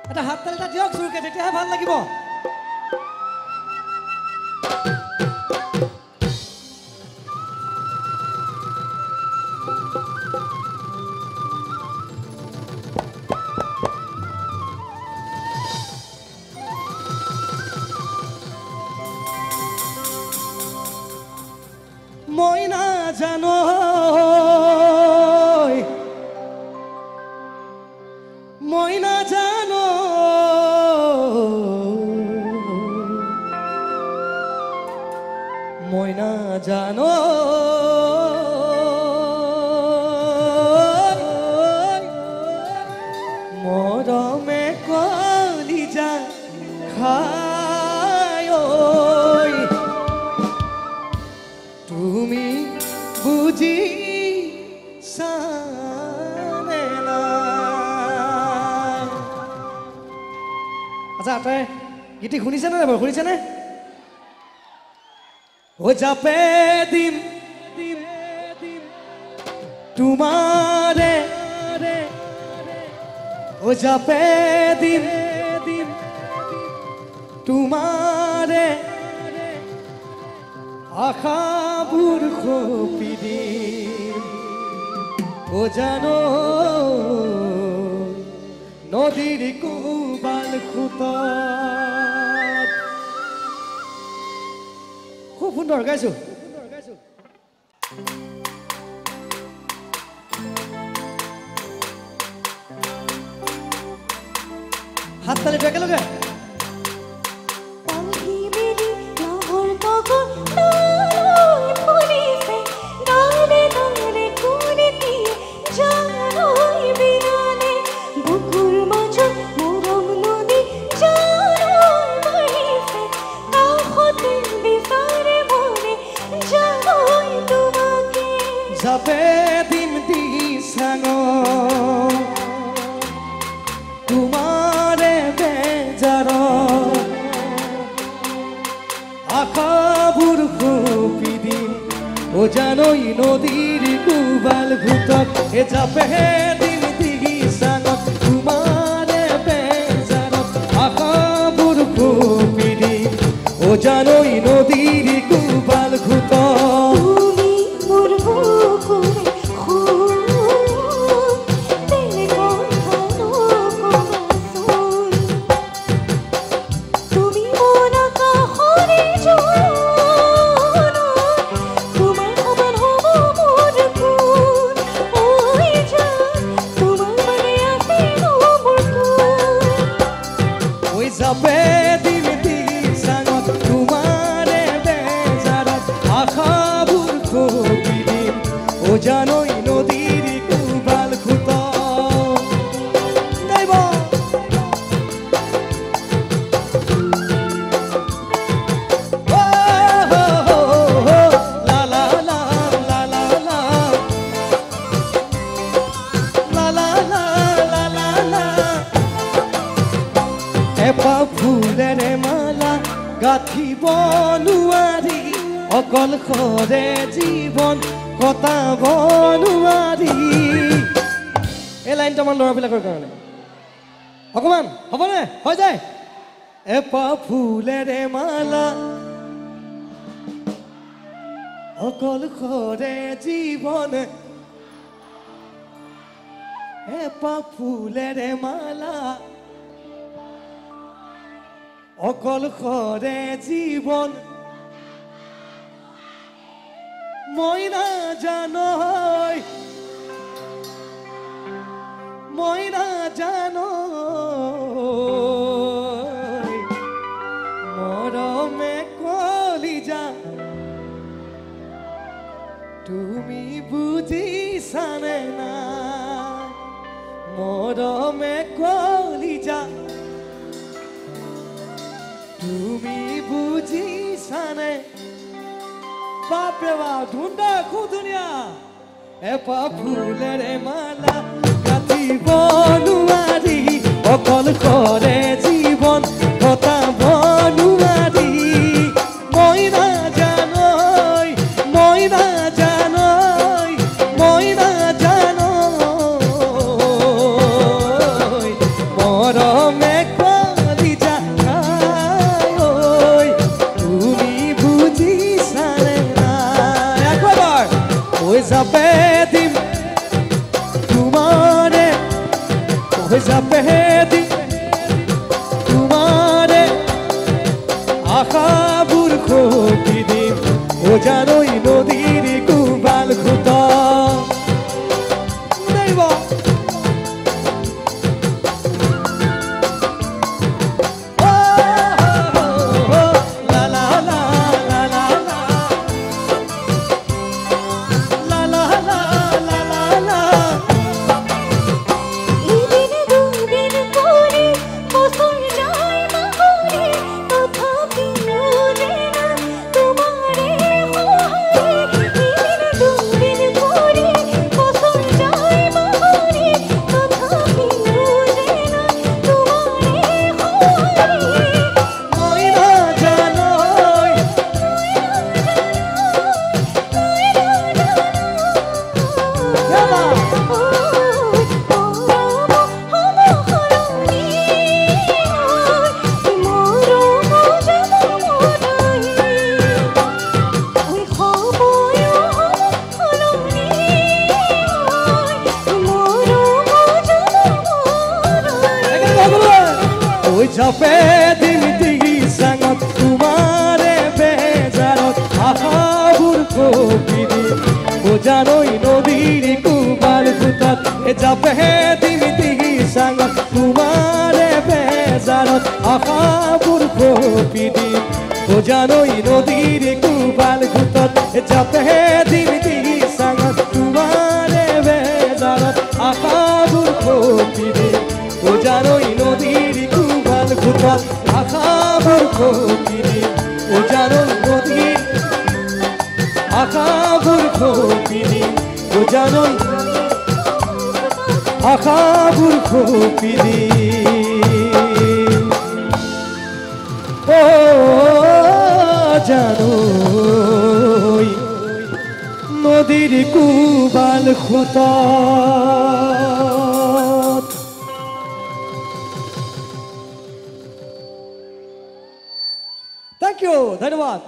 এটা হাত তালিটা দিয়ক জোৰকে, তেতিয়াহে ভাল লাগিব। মই নাজানো মই নাজানো মই নাজানো মৰমে কলিজা খায় তুমি বুঝি সানে না। আচ্ছা তই গীতি শুনিছেনে নাই বাৰু? শুনিছেনে? ও যাপে দিম তোমারে, ও যাপে দিম তোমারে আখাবুর খোপি দিম। ও জানো নদীর কুবাল খুতত। খুব সুন্দর গাইছো। হাত তালি একেলগে। যাবে দিন দি সাঙ তোমারে বেজার আখাবুর খোপি দিন। ও জানোই নদীর কুবাল ঘুতক। এ যাবে দিন দি সাঙ তোমারে বেজার আখাবুর খোপি দিন। ও জানোই নদীর কুবাল ঘুতক। যাবে দিন দি সাঙত তোমারে বেজারত আখাবুর খোপি দিন। ও জানোই নদীর কুবাল খুতত। দেব লা লা লা লা লা লা লা লা লা লা লা। এপা ফুলের মালা গাঁথিব নোৱাৰি, অকল খৰে জীৱন কটাব নোৱাৰি। এই লাইনটো আমাৰ ল'ৰাবিলাকৰ কাৰণে অকণমান হ'বনে? হৈ যায়। এপা ফুলেৰে মালা অকল খৰে জীৱন, এপা ফুলেৰে মালা অকল খৰে জীৱন। মই নাজানো মই নাজানো মৰমে কলিজা তুমি বুজিছানে না। মৰমে কলিজা তুমি বুজিছানে। বাপৰে বাপ ধুন্দা খুব ধুনিয়া। এপা ফুলেৰে মালা গাঁথিব নোৱাৰি, অকল খৰে জীৱন কটাব নোৱাৰি। মই নাজানো মই নাজানো মই নাজানো মৰমে ওই যাবে দিন তোমারে আকাবুর খোপি দিন ও জানোই নদীর কুবাল খুতা যাবে দিন দিগি সাঙত তোমারে বেজারত আহাবুর খোপি দিন ও জানোই নদীর কুমার খুতাত যাবে দিন দিগি সাঙত তোমারে বেজারত আহাবুর খোপি দিন ও জানোই নদীর কুমার খুতাত যাবে দিন দিগি সাঙত তোমারে বেজারত আহাবুর খোপি দিন ও জানোই নদীর খুতাত আকাবুর খোপি দিন ও জানোই নদীর আকাবুর খোপি দিন ও জানোই আকাবুর খোপি দিন ও জানোই নদীর কুবাল খুতাত থ্যাংক ইউ ধন্যবাদ।